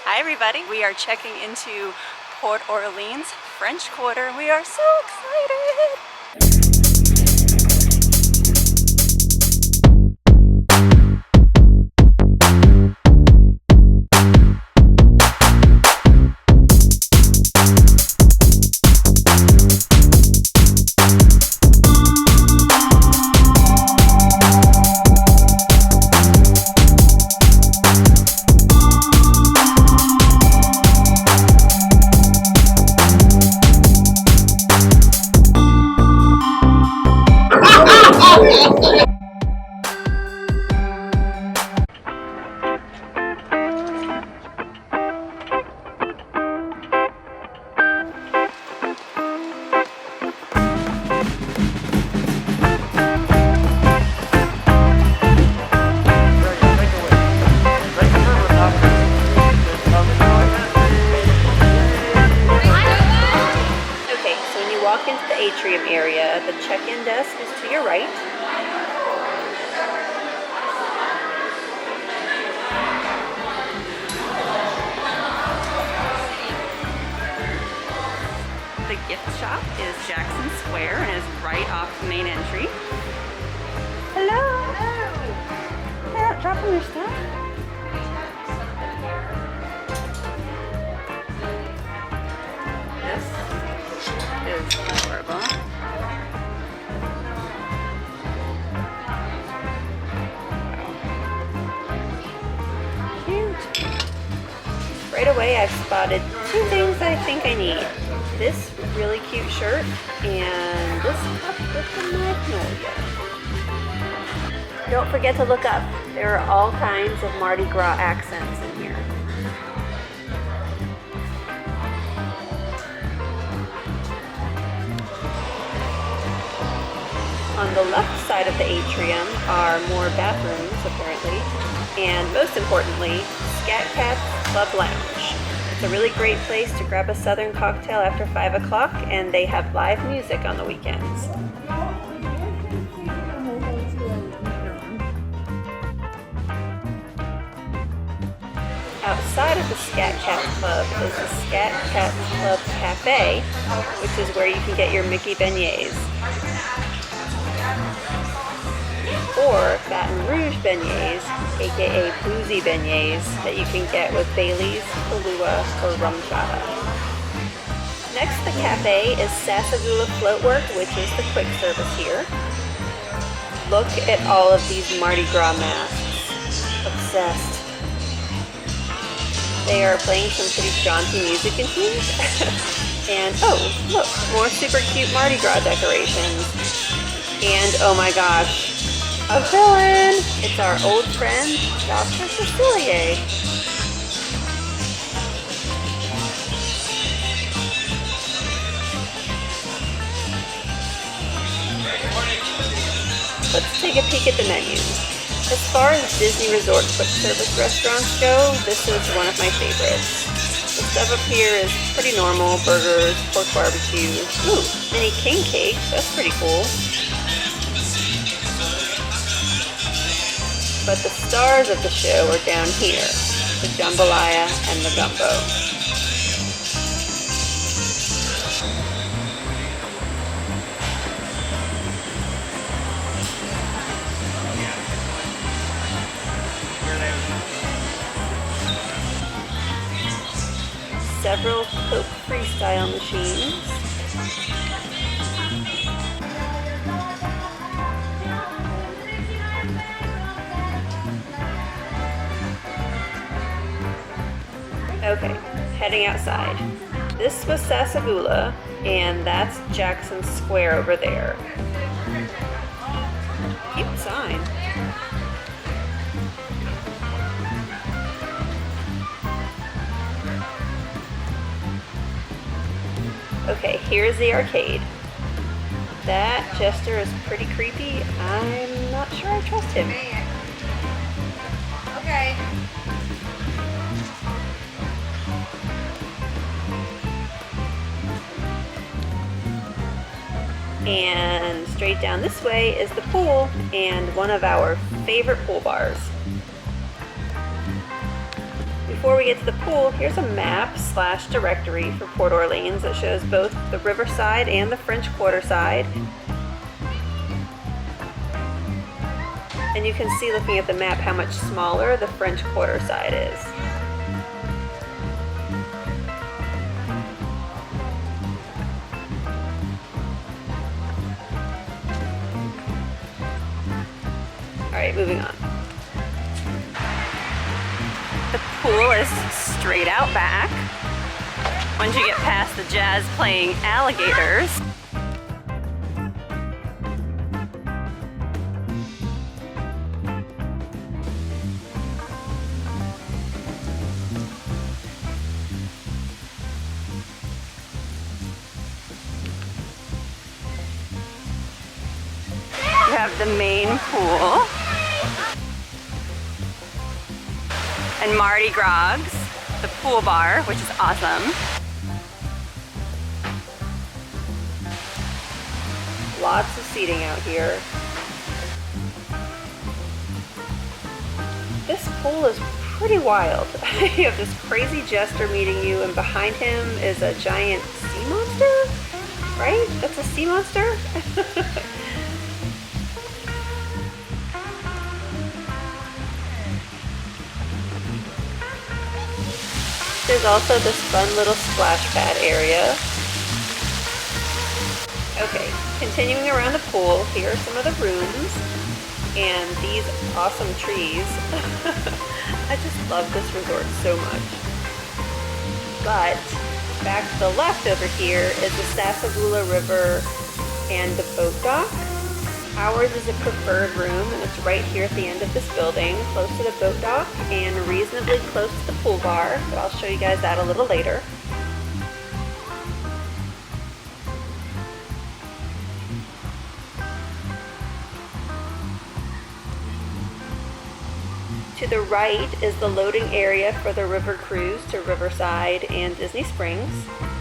Hi everybody, we are checking into Port Orleans French Quarter. We are so excited! Walk into the atrium area. The check-in desk is to your right. The gift shop is Jackson Square and is right off the main entry. Hello! Hello! They're not dropping their stuff. Is adorable. Cute. Right away I've spotted two things I think I need. This really cute shirt and this cup with the magnolia. Don't forget to look up. There are all kinds of Mardi Gras accents in here. On the left side of the atrium are more bathrooms, apparently, and most importantly, Scat Cat's Club Lounge. It's a really great place to grab a southern cocktail after 5 o'clock, and they have live music on the weekends. Outside of the Scat Cat Club is the Scat Cat Club Cafe, which is where you can get your Mickey beignets. Or Baton Rouge beignets, aka boozy beignets, that you can get with Bailey's, Kahlua, or rum chata. Next to the cafe is Sasagula Floatwork, which is the quick service here. Look at all of these Mardi Gras masks. Obsessed. They are playing some pretty jaunty music in here. And oh, look, more super cute Mardi Gras decorations. And oh my gosh, a villain! It's our old friend, Dr. Cecilier. Let's take a peek at the menu. As far as Disney Resort quick service restaurants go, this is one of my favorites. The stuff up here is pretty normal: burgers, pork barbecue. Ooh, mini king cake, that's pretty cool. But the stars of the show are down here, the jambalaya and the gumbo. Several Coke Freestyle machines. Okay, heading outside. This was Sasagula, and that's Jackson Square over there. Cute sign. Okay, here's the arcade. That jester is pretty creepy. I'm not sure I trust him. Okay. And straight down this way is the pool and one of our favorite pool bars. before we get to the pool, here's a map / directory for Port Orleans that shows both the riverside and the French Quarter side. And you can see looking at the map how much smaller the French Quarter side is. Alright, moving on. The pool is straight out back. Once you get past the jazz playing alligators, you have the main pool and Mardi Gras, the pool bar, which is awesome. Lots of seating out here. This pool is pretty wild. You have this crazy jester meeting you, and behind him is a giant sea monster, right? That's a sea monster? There's also this fun little splash pad area. Okay, continuing around the pool, here are some of the rooms and these awesome trees. I just love this resort so much. But back to the left over here is the Sassagoula River and the boat dock. Ours is a preferred room, and it's right here at the end of this building, close to the boat dock and reasonably close to the pool bar, but I'll show you guys that a little later. To the right is the loading area for the river cruise to Riverside and Disney Springs.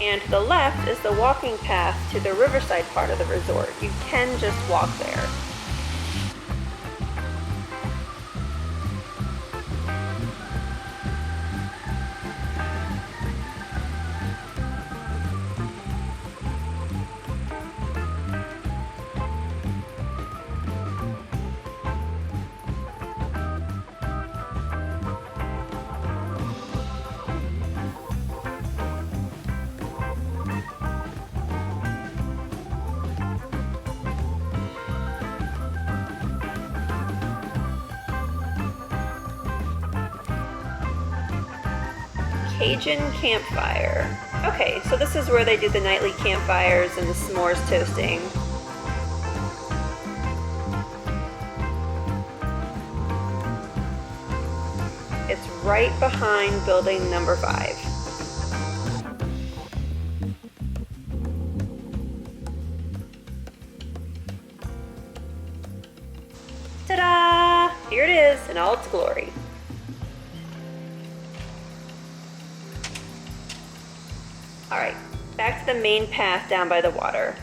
And to the left is the walking path to the Riverside part of the resort. You can just walk there. Cajun campfire. Okay, so this is where they do the nightly campfires and the s'mores toasting. It's right behind building number 5. Ta-da! Here it is in all its glory. Alright, back to the main path down by the water.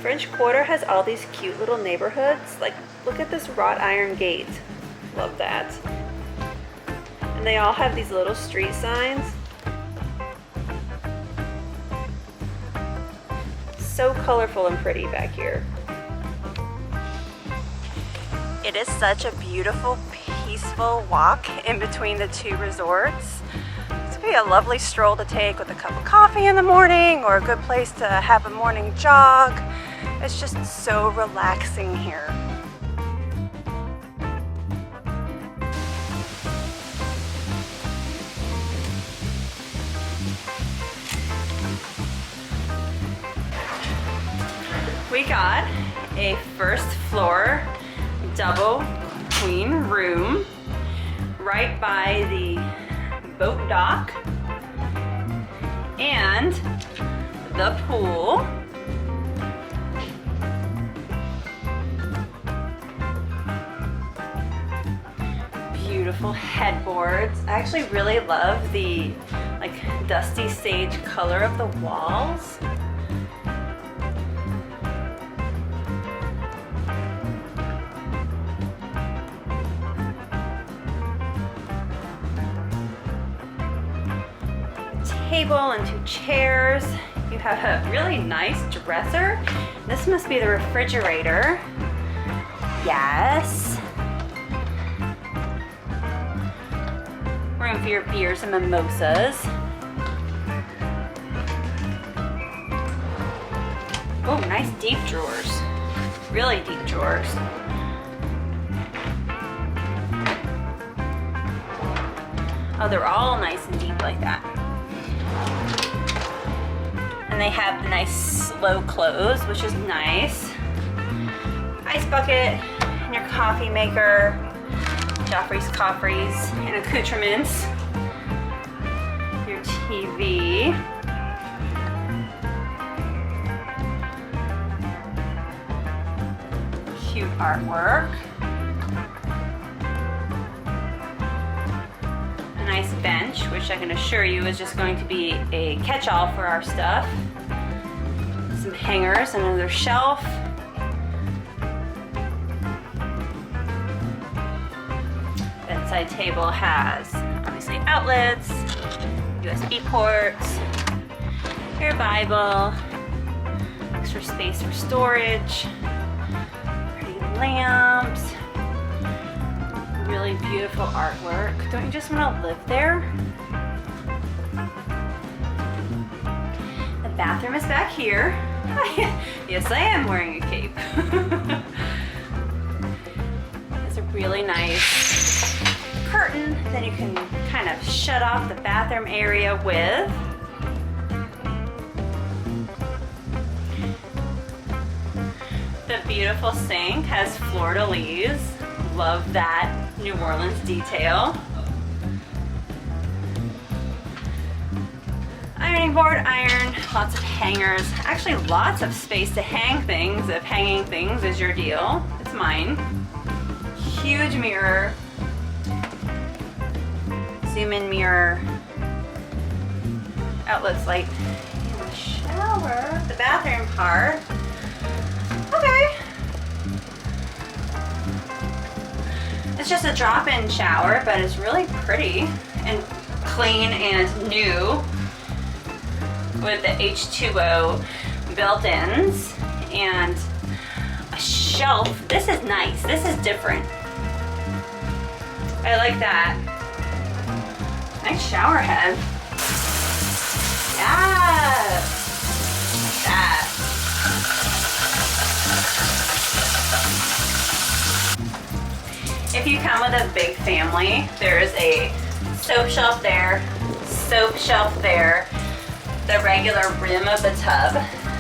French Quarter has all these cute little neighborhoods. Like, look at this wrought iron gate. Love that. And they all have these little street signs. So colorful and pretty back here. It is such a beautiful, peaceful walk in between the two resorts. It's gonna be a lovely stroll to take with a cup of coffee in the morning, or a good place to have a morning jog. It's just so relaxing here. We got a first floor double queen room right by the boat dock and the pool. Beautiful headboards. I actually really love the like dusty sage color of the walls. table and 2 chairs. You have a really nice dresser. This must be the refrigerator. Yes. Room for your beers and mimosas. Oh, nice deep drawers. Really deep drawers. Oh, they're all nice and deep like that. And they have the nice slow close, which is nice. Ice bucket and your coffee maker. Joffrey's coffees and accoutrements. Your TV. Cute artwork. A nice bench, which I can assure you is just going to be a catch-all for our stuff. Some hangers, another shelf. Bedside table has obviously outlets, USB ports, your Bible, extra space for storage, pretty lamps, really beautiful artwork. Don't you just want to live there? The bathroom is back here. Yes, I am wearing a cape. It's a really nice curtain that you can kind of shut off the bathroom area with. The beautiful sink has portorleans. Love that New Orleans detail. Ironing board, iron, lots of hangers. Actually, lots of space to hang things if hanging things is your deal. It's mine. Huge mirror. Zoom in mirror. Outlets light in the shower. The bathroom part. Okay. It's just a drop-in shower, but it's really pretty and clean and new with the H2O built-ins and a shelf. This is nice. This is different. I like that. Nice shower head. Yeah. That. If you come with a big family, there is a soap shelf there, the regular rim of the tub,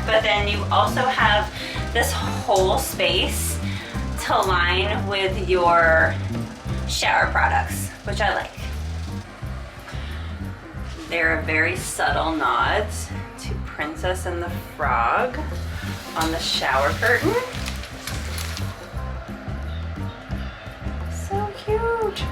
but then you also have this whole space to line with your shower products, which I like. There are very subtle nods to Princess and the Frog on the shower curtain. So cute.